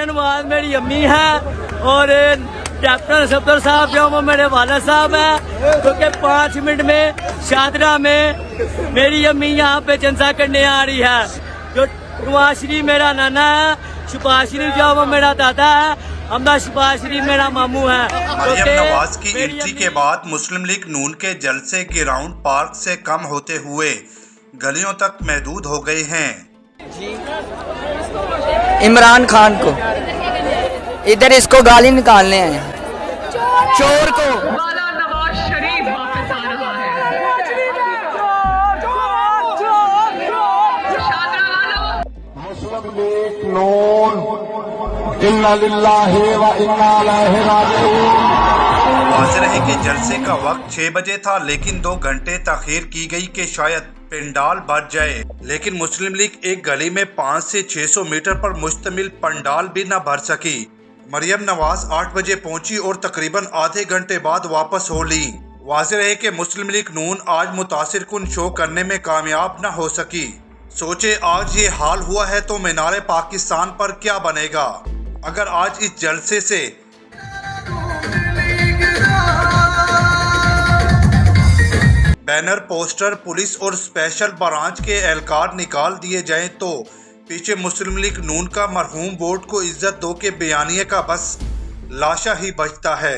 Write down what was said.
नवाज मेरी अम्मी है और कैप्टन सफदर साहब जो वो मेरे वाला साहब है, क्योंकि 5 मिनट में शादरा में मेरी अम्मी यहाँ पे जलसा करने आ रही है। जो नवाज शरीफ मेरा नाना है, शहबाज शरीफ जो वो मेरा दादा है, हमदा शहबाज शरीफ मेरा मामू है। मरियम नवाज की एंट्री के बाद मुस्लिम लीग नून के जलसे ग्राउंड पार्क से कम होते हुए गलियों तक महदूद हो गए हैं। इमरान खान को इधर इसको गाली निकालने हैं, चोर को। वाला नवाज शरीफ वापस आ रहा है। शादरा वालों, मुस्लिम लीग नून इन्ना लिल्लाहि व इन्ना इलैहि राजिऊन। वाज़ेह है कि जलसे का वक्त 6 बजे था, लेकिन 2 घंटे ताखीर की गई कि शायद पंडाल भर जाए। लेकिन मुस्लिम लीग एक गली में 500 से 600 मीटर पर मुश्तमिल पंडाल भी न भर सकी। मरियम नवाज 8 बजे पहुंची और तकरीबन आधे घंटे बाद वापस हो ली। वाज़ेह है कि मुस्लिम लीग नून आज मुतासिर कुन शो करने में कामयाब न हो सकी। सोचे आज ये हाल हुआ है तो मीनार पाकिस्तान पर क्या बनेगा अगर आज इस जलसे से बैनर, पोस्टर, पुलिस और स्पेशल ब्रांच के एहलकार निकाल दिए जाएं तो पीछे मुस्लिम लीग नून का मरहूम बोर्ड को इज्जत दो के बयानिए का बस लाशा ही बचता है।